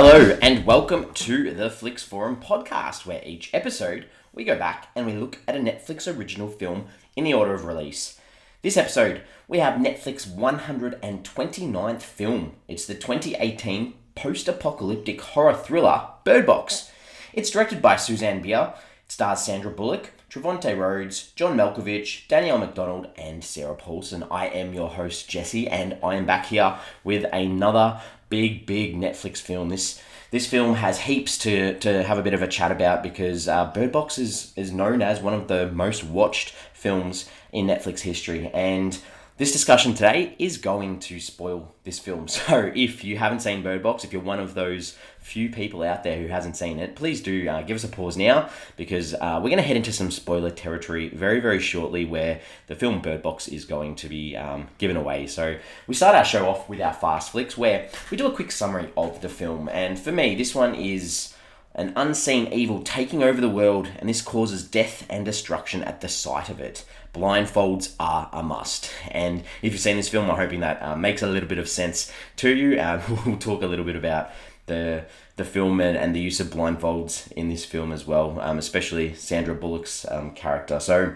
Hello and welcome to the Flicks Forum podcast, where each episode we go back and we look at a Netflix original film in the order of release. This episode we have Netflix's 129th film. It's the 2018 post-apocalyptic horror thriller Bird Box. It's directed by Susanne Bier. It stars Sandra Bullock, Trevante Rhodes, John Malkovich, Danielle Macdonald, and Sarah Paulson. I am your host, Jesse, and I am back here with another big Netflix film. This film has heaps to have a bit of a chat about because Bird Box is known as one of the most watched films in Netflix history, and this discussion today is going to spoil this film. So if you haven't seen Bird Box, if you're one of those few people out there who hasn't seen it, please do give us a pause now, because we're going to head into some spoiler territory very shortly, where the film Bird Box is going to be given away. So we start our show off with our Fast Flicks, where we do a quick summary of the film. And for me, this one is an unseen evil taking over the world, and this causes death and destruction at the sight of it. Blindfolds are a must. And if you've seen this film, I'm hoping that makes a little bit of sense to you. We'll talk a little bit about the film and the use of blindfolds in this film as well, especially Sandra Bullock's character. So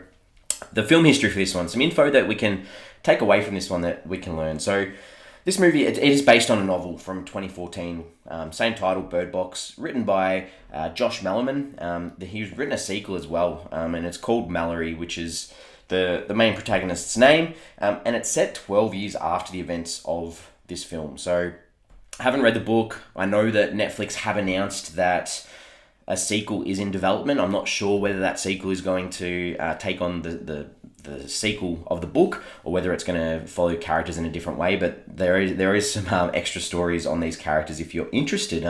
the film history for this one, some info that we can take away from this one that we can learn. So this movie, it is based on a novel from 2014, same title, Bird Box, written by Josh Mallerman. He's written a sequel as well, and it's called Mallory, which is the main protagonist's name, and it's set 12 years after the events of this film. So I haven't read the book. I know that Netflix have announced that a sequel is in development. I'm not sure whether that sequel is going to take on the sequel of the book, or whether it's going to follow characters in a different way, but there is some extra stories on these characters if you're interested.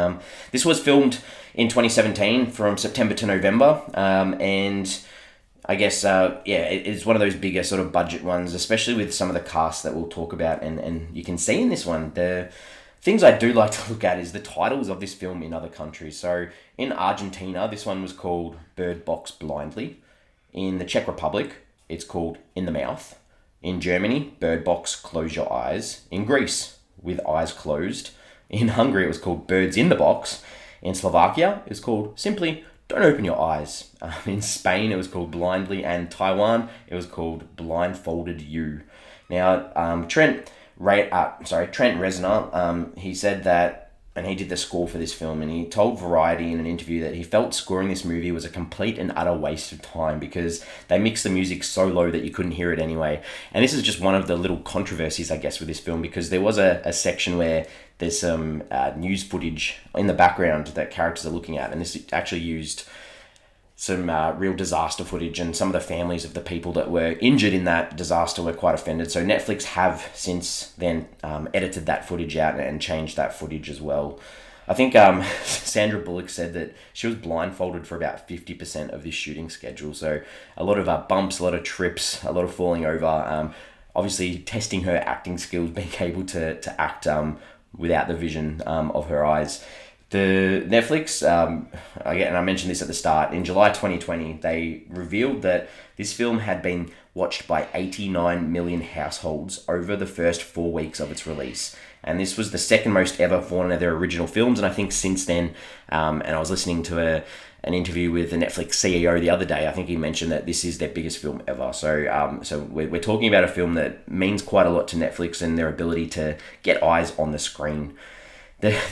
This was filmed in 2017 from September to November, and I guess, it's one of those bigger sort of budget ones, especially with some of the cast that we'll talk about, and you can see in this one, the things I do like to look at is the titles of this film in other countries. So in Argentina, this one was called Bird Box Blindly. In the Czech Republic, it's called In the Mouth. In Germany, Bird Box Close Your Eyes. In Greece, With Eyes Closed. In Hungary, it was called Birds in the Box. In Slovakia, it was called simply Don't Open Your Eyes. In Spain, it was called Blindly, and Taiwan, it was called Blindfolded You. Now, Trent Reznor, he said that, and he did the score for this film, and he told Variety in an interview that he felt scoring this movie was a complete and utter waste of time because they mixed the music so low that you couldn't hear it anyway. And this is just one of the little controversies, I guess, with this film, because there was a section where there's some news footage in the background that characters are looking at, and this actually used some real disaster footage, and some of the families of the people that were injured in that disaster were quite offended. So Netflix have since then edited that footage out and changed that footage as well. I think Sandra Bullock said that she was blindfolded for about 50% of this shooting schedule. So a lot of bumps, a lot of trips, a lot of falling over. Obviously testing her acting skills, being able to act without the vision of her eyes. The Netflix, and I mentioned this at the start, in July 2020, they revealed that this film had been watched by 89 million households over the first 4 weeks of its release. And this was the second most ever for one of their original films. And I think since then, and I was listening to an interview with the Netflix CEO the other day, I think he mentioned that this is their biggest film ever. So we're talking about a film that means quite a lot to Netflix and their ability to get eyes on the screen.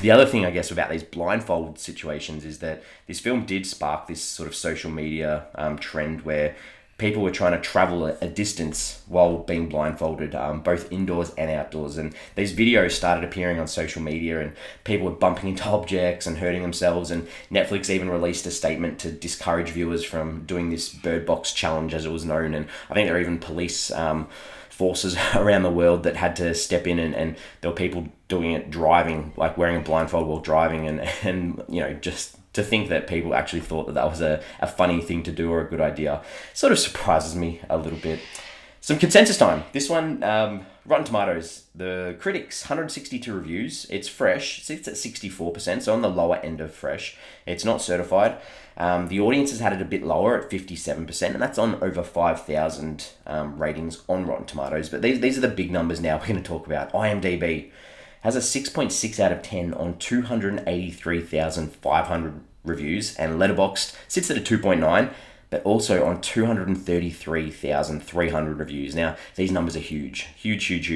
The other thing, I guess, about these blindfold situations is that this film did spark this sort of social media trend where people were trying to travel a distance while being blindfolded, both indoors and outdoors. And these videos started appearing on social media, and people were bumping into objects and hurting themselves. And Netflix even released a statement to discourage viewers from doing this Bird Box challenge, as it was known. And I think there were even police forces around the world that had to step in, and there were people doing it driving, like wearing a blindfold while driving, and just to think that people actually thought that was a funny thing to do or a good idea sort of surprises me a little bit. Some consensus time. This one, Rotten Tomatoes, the critics, 162 reviews. It's fresh. It's at 64%, so on the lower end of fresh. It's not certified. The audience has had it a bit lower at 57%, and that's on over 5,000 ratings on Rotten Tomatoes. But these are the big numbers now we're going to talk about. IMDb, has a 6.6 out of 10 on 283,500 reviews, and Letterboxd sits at a 2.9, but also on 233,300 reviews. Now, these numbers are huge.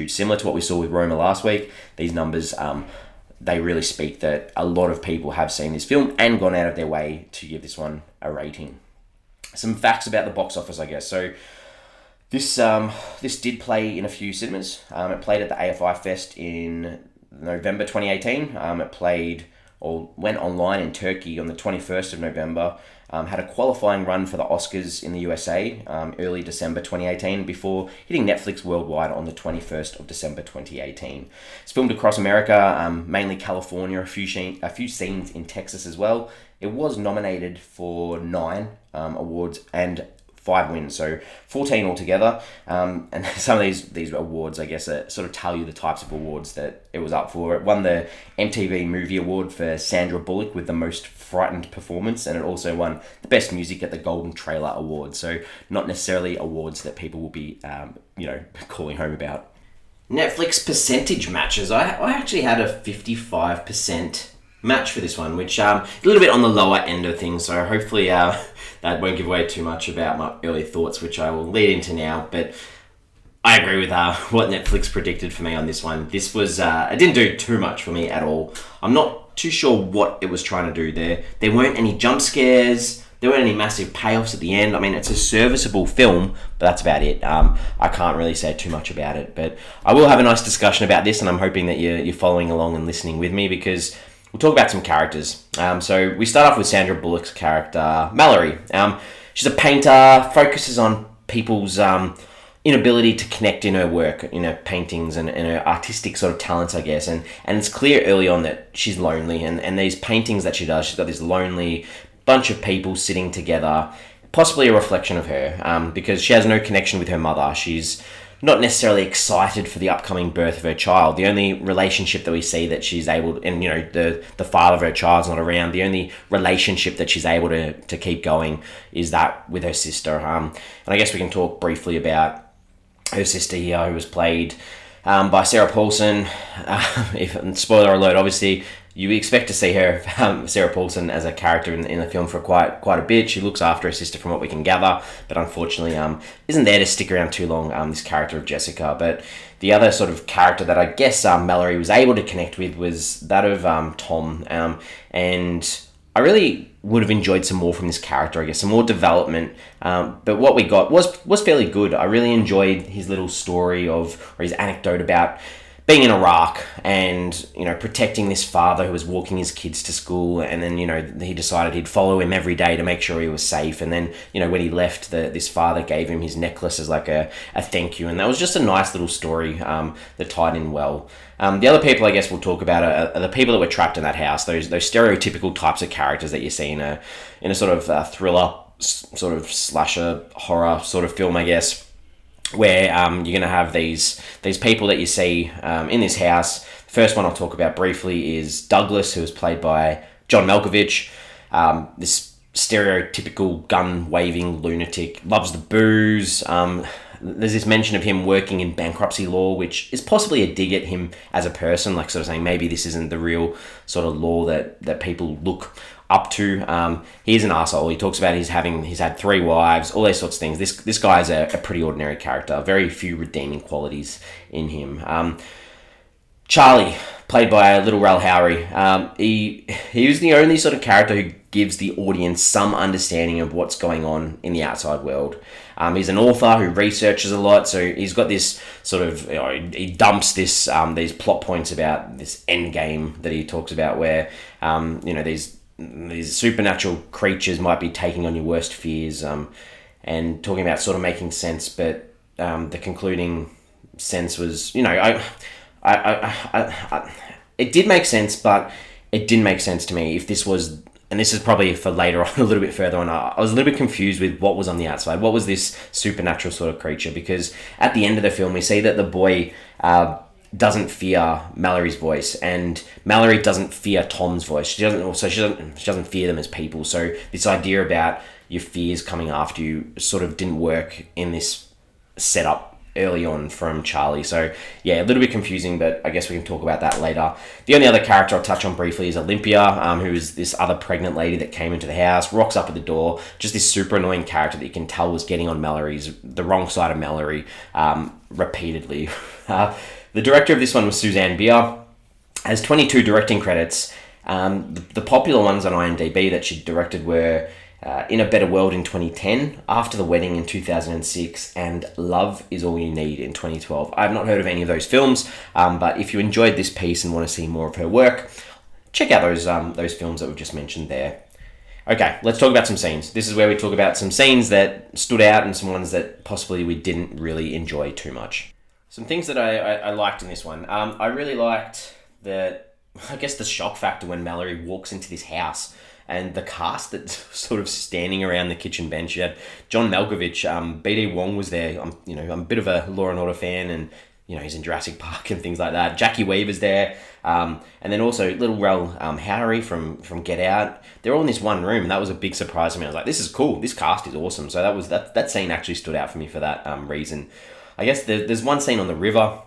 Similar to what we saw with Roma last week, these numbers, they really speak that a lot of people have seen this film and gone out of their way to give this one a rating. Some facts about the box office, I guess. So this did play in a few cinemas. It played at the AFI Fest in November 2018. It went online in Turkey on the 21st of November. Had a qualifying run for the Oscars in the USA early December 2018 before hitting Netflix worldwide on the 21st of December 2018. It's filmed across America, mainly California, a few scenes in Texas as well. It was nominated for 9 awards and 5 wins, so 14 altogether. And some of these awards, I guess, sort of tell you the types of awards that it was up for. It won the MTV Movie Award for Sandra Bullock with the most frightened performance, and it also won the best music at the Golden Trailer Awards. So not necessarily awards that people will be, calling home about. Netflix percentage matches. I actually had a 55% match for this one, which a little bit on the lower end of things. So hopefully that won't give away too much about my early thoughts, which I will lead into now. But I agree with what Netflix predicted for me on this one. This was it didn't do too much for me at all. I'm not too sure what it was trying to do there. There weren't any jump scares. There weren't any massive payoffs at the end. I mean, it's a serviceable film, but that's about it. I can't really say too much about it, but I will have a nice discussion about this, and I'm hoping that you're following along and listening with me, because we'll talk about some characters. So we start off with Sandra Bullock's character, Mallory. She's a painter, focuses on people's inability to connect in her work, in her paintings and her artistic sort of talents, I guess. And it's clear early on that she's lonely. And these paintings that she does, she's got this lonely bunch of people sitting together, possibly a reflection of her, because she has no connection with her mother. She's not necessarily excited for the upcoming birth of her child. The only relationship that we see that she's able to, and the father of her child's not around, the only relationship that she's able to keep going is that with her sister. And I guess we can talk briefly about her sister here, who was played by Sarah Paulson. Spoiler alert, obviously, you expect to see her, Sarah Paulson, as a character in the film for quite a bit. She looks after her sister from what we can gather, but unfortunately isn't there to stick around too long, this character of Jessica. But the other sort of character that I guess Mallory was able to connect with was that of Tom. And I really would have enjoyed some more from this character, I guess, some more development. But what we got was fairly good. I really enjoyed his little story or his anecdote about being in Iraq and, protecting this father who was walking his kids to school, and then, he decided he'd follow him every day to make sure he was safe. And then, when he left, this father gave him his necklace as like a thank you. And that was just a nice little story that tied in well. The other people I guess we'll talk about are the people that were trapped in that house, those stereotypical types of characters that you see in a sort of thriller, sort of slasher, horror sort of film, I guess, where you're going to have these people that you see in this house. The first one I'll talk about briefly is Douglas, who is played by John Malkovich. This stereotypical gun-waving lunatic, loves the booze. There's this mention of him working in bankruptcy law, which is possibly a dig at him as a person, like sort of saying maybe this isn't the real sort of law that people look up to. He's an arsehole. He talks about he's had 3 wives, all those sorts of things. This guy is a pretty ordinary character. Very few redeeming qualities in him. Charlie, played by Little Rel Howery. He was the only sort of character who gives the audience some understanding of what's going on in the outside world. He's an author who researches a lot, so he's got this sort of, he dumps these plot points about this end game that he talks about, where these supernatural creatures might be taking on your worst fears, and talking about sort of making sense, but the concluding sense was, it did make sense, but it didn't make sense to me. If this was, and this is probably for later on, a little bit further on, I was a little bit confused with what was on the outside. What was this supernatural sort of creature? Because at the end of the film, we see that the boy doesn't fear Mallory's voice, and Mallory doesn't fear Tom's voice. She doesn't fear them as people. So this idea about your fears coming after you sort of didn't work in this setup early on from Charlie. So yeah, a little bit confusing, but I guess we can talk about that later. The only other character I'll touch on briefly is Olympia, who is this other pregnant lady that came into the house, rocks up at the door, just this super annoying character that you can tell was getting on the wrong side of Mallory repeatedly. The director of this one was Susanne Bier, has 22 directing credits. The popular ones on IMDb that she directed were In a Better World in 2010, After the Wedding in 2006, and Love Is All You Need in 2012. I've not heard of any of those films, but if you enjoyed this piece and want to see more of her work, check out those films that we've just mentioned there. Okay, let's talk about some scenes. This is where we talk about some scenes that stood out and some ones that possibly we didn't really enjoy too much. Some things that I liked in this one. I really liked the shock factor when Mallory walks into this house and the cast that's sort of standing around the kitchen bench. You had John Malkovich, B.D. Wong was there. I'm a bit of a Law and Order fan, and he's in Jurassic Park and things like that. Jackie Weaver's there, and then also little Rel Howery from Get Out. They're all in this one room, and that was a big surprise to me. I was like, this is cool. This cast is awesome. So that scene actually stood out for me for that reason. I guess there's one scene on the river.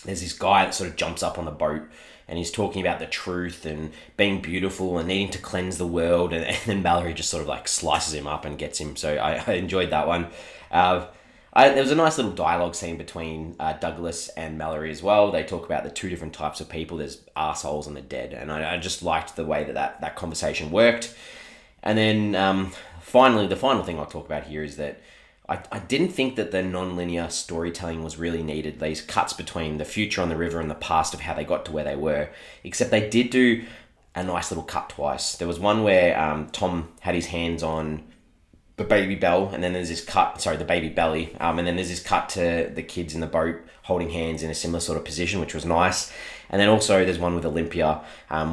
There's this guy that sort of jumps up on the boat, and he's talking about the truth and being beautiful and needing to cleanse the world, and then Mallory just sort of like slices him up and gets him. So I enjoyed that one. There was a nice little dialogue scene between Douglas and Mallory as well. They talk about the two different types of people. There's arseholes and the dead, and I just liked the way that conversation worked. And then finally, the final thing I'll talk about here is that I didn't think that the non-linear storytelling was really needed. These cuts between the future on the river and the past of how they got to where they were. Except they did do a nice little cut twice. There was one where Tom had his hands on the baby Belle, and then there's this cut, the baby Belly, and then there's this cut to the kids in the boat holding hands in a similar sort of position, which was nice. And then also there's one with Olympia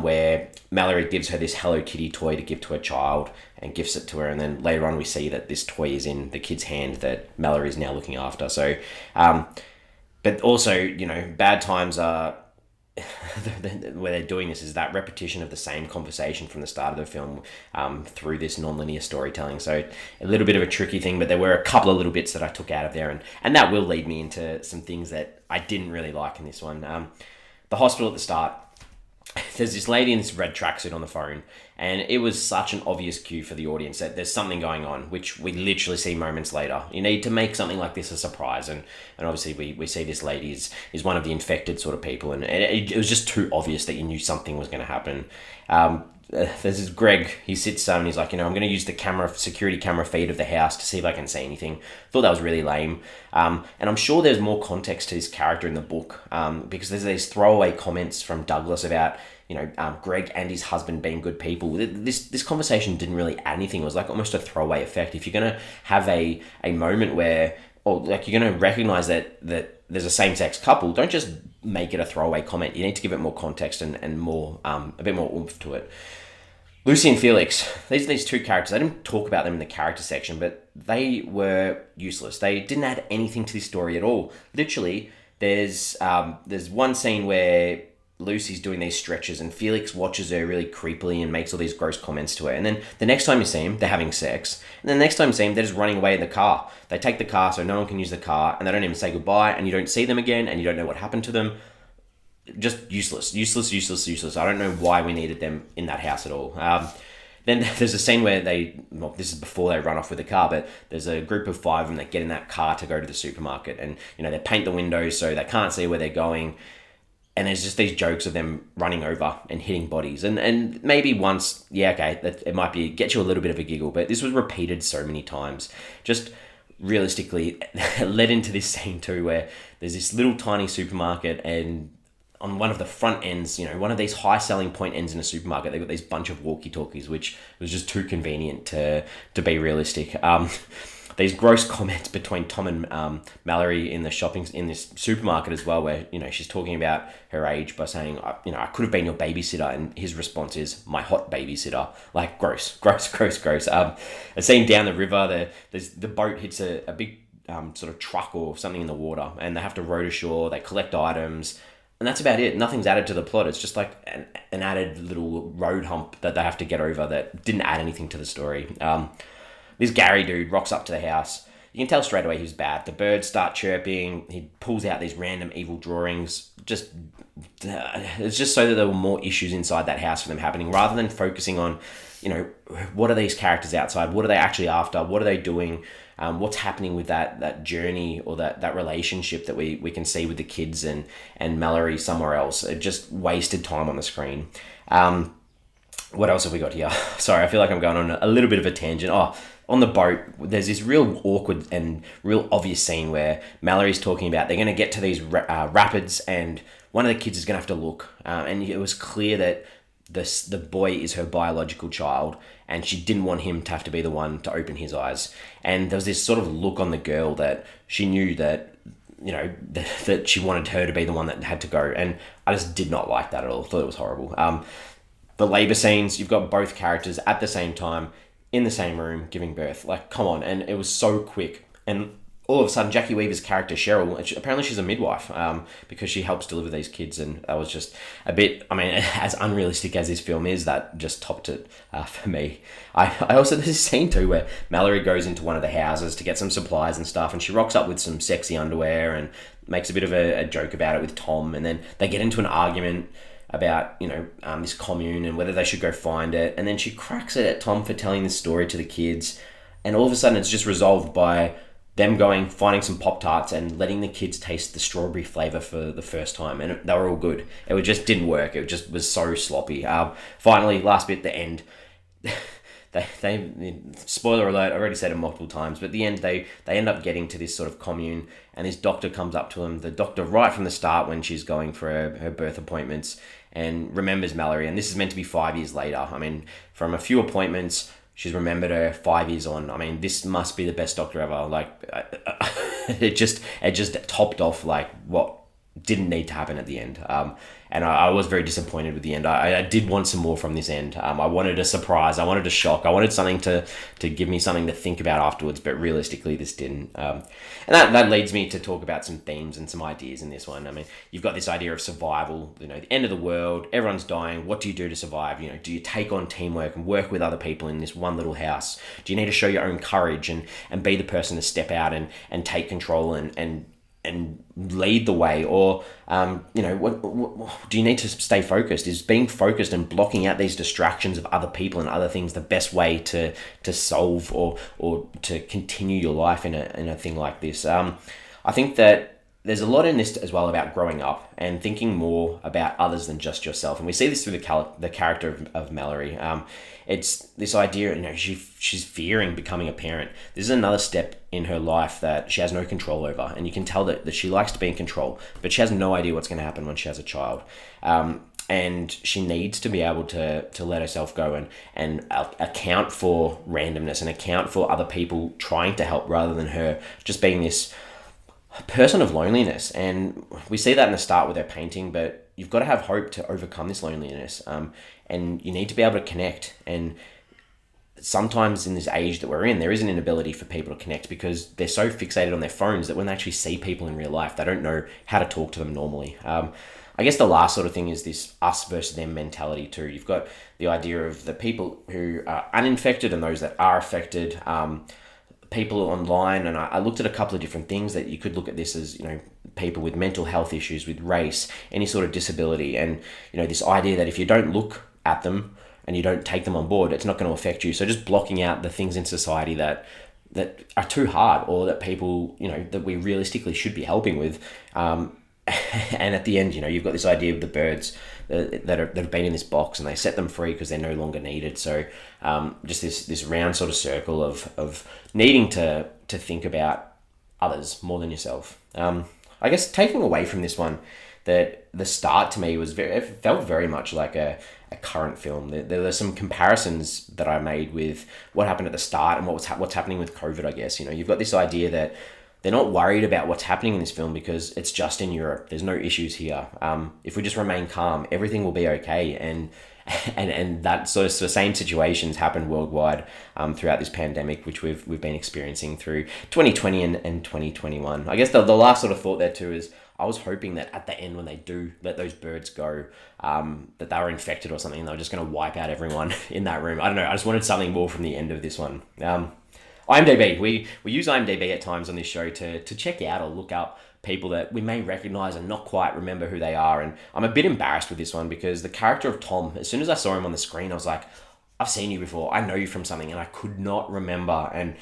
where Mallory gives her this Hello Kitty toy to give to her child and gifts it to her, and then later on we see that this toy is in the kid's hand that Mallory is now looking after. So, but also, bad times are where they're doing this is that repetition of the same conversation from the start of the film through this non-linear storytelling. So a little bit of a tricky thing, but there were a couple of little bits that I took out of there, and that will lead me into some things that I didn't really like in this one. The hospital at the start, there's this lady in this red tracksuit on the phone, and it was such an obvious cue for the audience that there's something going on, which we literally see moments later. You need to make something like this a surprise, and obviously we see this lady is one of the infected sort of people, and it was just too obvious that you knew something was going to happen. There's this Greg, he sits and he's like, I'm going to use the security camera feed of the house to see if I can see anything. Thought that was really lame. And I'm sure there's more context to this character in the book, because there's these throwaway comments from Douglas about, Greg and his husband being good people. This conversation didn't really add anything. It was like almost a throwaway effect. If you're going to have a moment where, or like you're going to recognize that there's a same-sex couple, don't just make it a throwaway comment. You need to give it more context and more, a bit more oomph to it. Lucy and Felix, these two characters, I didn't talk about them in the character section, but they were useless. They didn't add anything to this story at all. Literally, there's one scene where Lucy's doing these stretches and Felix watches her really creepily and makes all these gross comments to her. And then the next time you see him, they're having sex. And then the next time you see him, they're just running away in the car. They take the car so no one can use the car, and they don't even say goodbye, and you don't see them again, and you don't know what happened to them. Just useless. I don't know why we needed them in that house at all. Then there's a scene where this is before they run off with the car, but there's a group of 5 of them that get in that car to go to the supermarket, and they paint the windows so they can't see where they're going. And there's just these jokes of them running over and hitting bodies. And maybe once, it might be get you a little bit of a giggle, but this was repeated so many times. Just realistically, it led into this scene too where there's this little tiny supermarket, and on one of the front ends, one of these high selling point ends in a supermarket, they've got these bunch of walkie-talkies, which was just too convenient to be realistic. These gross comments between Tom and Mallory in this supermarket as well, where she's talking about her age by saying, I could have been your babysitter, and his response is my hot babysitter. Like gross. A scene down the river, the boat hits a big sort of truck or something in the water, and they have to row to shore. They collect items, and that's about it. Nothing's added to the plot. It's just like an added little road hump that they have to get over that didn't add anything to the story. This Gary dude rocks up to the house, you can tell straight away he was bad. The birds start chirping. He pulls out these random evil drawings. It's just so that there were more issues inside that house for them happening, rather than focusing on, what are these characters outside? What are they actually after? What are they doing? What's happening with that journey, or that relationship that we can see with the kids and Mallory somewhere else. It just wasted time on the screen. What else have we got here? Sorry, I feel like I'm going on a little bit of a tangent. On the boat, there's this real awkward and real obvious scene where Mallory's talking about they're going to get to these rapids, and one of the kids is going to have to look. And it was clear that the boy is her biological child, and she didn't want him to have to be the one to open his eyes. And there was this sort of look on the girl that she knew that, that she wanted her to be the one that had to go. And I just did not like that at all. I thought it was horrible. The labor scenes, you've got both characters at the same time in the same room giving birth. Like, come on. And it was so quick. And all of a sudden, Jackie Weaver's character, Cheryl, apparently she's a midwife, because she helps deliver these kids. And that was just a bit, as unrealistic as this film is, that just topped it for me. I also, there's this scene too where Mallory goes into one of the houses to get some supplies and stuff, and she rocks up with some sexy underwear and makes a bit of a joke about it with Tom. And then they get into an argument about, this commune and whether they should go find it. And then she cracks it at Tom for telling this story to the kids. And all of a sudden it's just resolved by them finding some Pop-Tarts and letting the kids taste the strawberry flavour for the first time. And they were all good. It just didn't work. It just was so sloppy. Finally, last bit, the end. They spoiler alert, I already said it multiple times, but at the end they end up getting to this sort of commune, and this doctor comes up to them, the doctor right from the start when she's going for her birth appointments, and remembers Mallory. And this is meant to be 5 years later. From a few appointments, she's remembered her 5 years on. This must be the best doctor ever. Like, it just topped off like what didn't need to happen at the end. And I was very disappointed with the end. I did want some more from this end. I wanted a surprise. I wanted a shock. I wanted something to give me something to think about afterwards, but realistically this didn't. And that leads me to talk about some themes and some ideas in this one. You've got this idea of survival, the end of the world, everyone's dying. What do you do to survive? Do you take on teamwork and work with other people in this one little house? Do you need to show your own courage and be the person to step out and take control and lead the way? Or what do you need to stay focused? Is being focused and blocking out these distractions of other people and other things the best way to solve or to continue your life in a thing like this? I think that there's a lot in this as well about growing up and thinking more about others than just yourself. And we see this through the character of Mallory. It's this idea, she's fearing becoming a parent. This is another step in her life that she has no control over. And you can tell that she likes to be in control, but she has no idea what's going to happen when she has a child. And she needs to be able to let herself go and account for randomness and account for other people trying to help rather than her just being this person of loneliness. And we see that in the start with her painting, but you've got to have hope to overcome this loneliness. And you need to be able to connect. And sometimes in this age that we're in, there is an inability for people to connect because they're so fixated on their phones that when they actually see people in real life, they don't know how to talk to them normally. I guess the last sort of thing is this us versus them mentality too. You've got the idea of the people who are uninfected and those that are affected, people online. And I looked at a couple of different things that you could look at this as, people with mental health issues, with race, any sort of disability. And, this idea that if you don't look at them and you don't take them on board, it's not going to affect you. So just blocking out the things in society that are too hard or that people, that we realistically should be helping with. And at the end, you've got this idea of the birds that have been in this box and they set them free because they're no longer needed. So just this round sort of circle of needing to think about others more than yourself. I guess taking away from this one, that the start to me it felt very much like a current film. There were some comparisons that I made with what happened at the start and what's happening with COVID, I guess. You've got this idea that they're not worried about what's happening in this film because it's just in Europe. There's no issues here. If we just remain calm, everything will be okay. And that sort of same situations happen worldwide throughout this pandemic, which we've been experiencing through 2020 and 2021. I guess the last sort of thought there too is I was hoping that at the end when they do let those birds go, that they were infected or something and they were just going to wipe out everyone in that room. I don't know. I just wanted something more from the end of this one. IMDb. We use IMDb at times on this show to check out or look up people that we may recognize and not quite remember who they are. And I'm a bit embarrassed with this one because the character of Tom, as soon as I saw him on the screen, I was like, I've seen you before. I know you from something, and I could not remember. And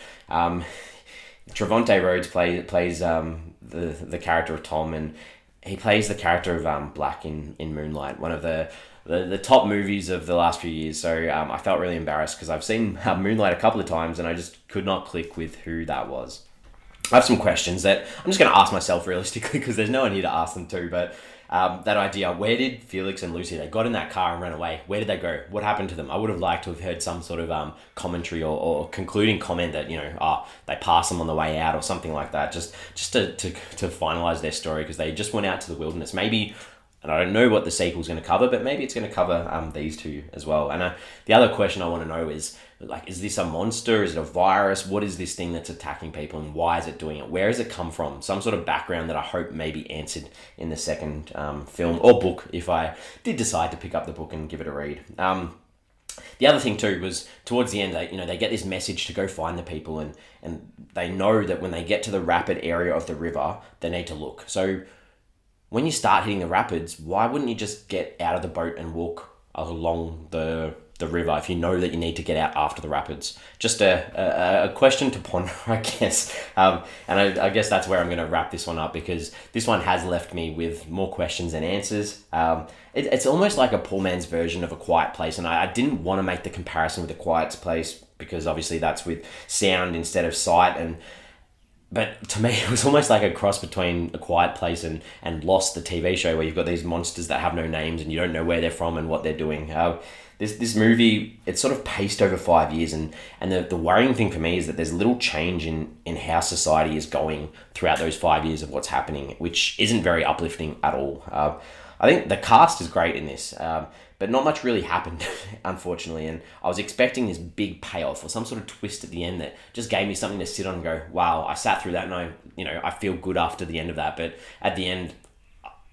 Trevante Rhodes plays the character of Tom, and he plays the character of Black in Moonlight, one of the top movies of the last few years. So I felt really embarrassed because I've seen Moonlight a couple of times, and I just could not click with who that was. I have some questions that I'm just going to ask myself realistically because there's no one here to ask them to, but that idea, where did Felix and Lucy, they got in that car and ran away, where did they go? What happened to them? I would have liked to have heard some sort of commentary or concluding comment that, they passed them on the way out or something like that, just to finalise their story, because they just went out to the wilderness. Maybe, and I don't know what the sequel's going to cover, but maybe it's going to cover these two as well. And the other question I want to know is this a monster? Is it a virus? What is this thing that's attacking people, and why is it doing it? Where does it come from? Some sort of background that I hope may be answered in the second film or book, if I did decide to pick up the book and give it a read. The other thing too was towards the end, they get this message to go find the people, and they know that when they get to the rapid area of the river, they need to look. So when you start hitting the rapids, why wouldn't you just get out of the boat and walk along the river if you know that you need to get out after the rapids? Just a question to ponder, I guess. And I guess that's where I'm going to wrap this one up, because this one has left me with more questions than answers. It's almost like a poor man's version of A Quiet Place, and I didn't want to make the comparison with A Quiet Place because obviously that's with sound instead of sight, but to me, it was almost like a cross between A Quiet Place and Lost, the TV show, where you've got these monsters that have no names and you don't know where they're from and what they're doing. This movie, it's sort of paced over 5 years, and the worrying thing for me is that there's little change in how society is going throughout those 5 years of what's happening, which isn't very uplifting at all. I think the cast is great in this, but not much really happened, unfortunately, and I was expecting this big payoff or some sort of twist at the end that just gave me something to sit on and go, wow, I sat through that and I feel good after the end of that. But at the end,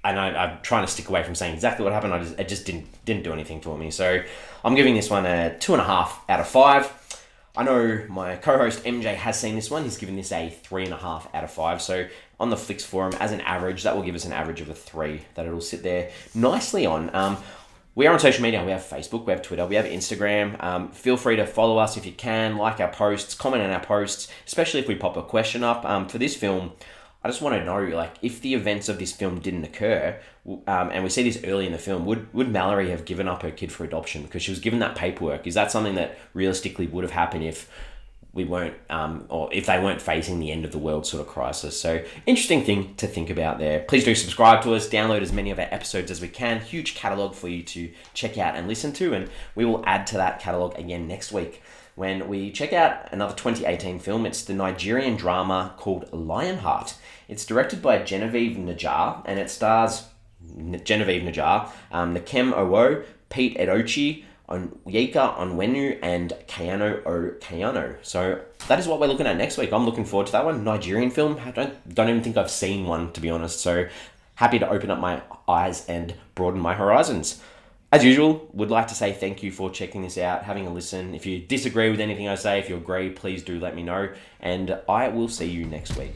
and I'm trying to stick away from saying exactly what happened, it just didn't do anything for me. So I'm giving this one a 2.5 out of 5. I know my co-host MJ has seen this one. He's given this a 3.5 out of 5. So on the Flicks forum, as an average, that will give us an average of a 3 that it'll sit there nicely on. We are on social media. We have Facebook, we have Twitter, we have Instagram. Feel free to follow us if you can, like our posts, comment on our posts, especially if we pop a question up. For this film, I just want to know, if the events of this film didn't occur, and we see this early in the film, would Mallory have given up her kid for adoption because she was given that paperwork? Is that something that realistically would have happened if we weren't, or if they weren't facing the end of the world sort of crisis? So interesting thing to think about there. Please do subscribe to us, download as many of our episodes as we can. Huge catalogue for you to check out and listen to, and we will add to that catalogue again next week when we check out another 2018 film. It's the Nigerian drama called Lionheart. It's directed by Genevieve Najar, and it stars Genevieve Najar, Nakem Owo, Pete Edochie, Onyeka Onwenu, and Kayano Okayano. So that is what we're looking at next week. I'm looking forward to that one. Nigerian film. I don't even think I've seen one, to be honest. So happy to open up my eyes and broaden my horizons. As usual, would like to say thank you for checking this out, having a listen. If you disagree with anything I say, if you agree, please do let me know. And I will see you next week.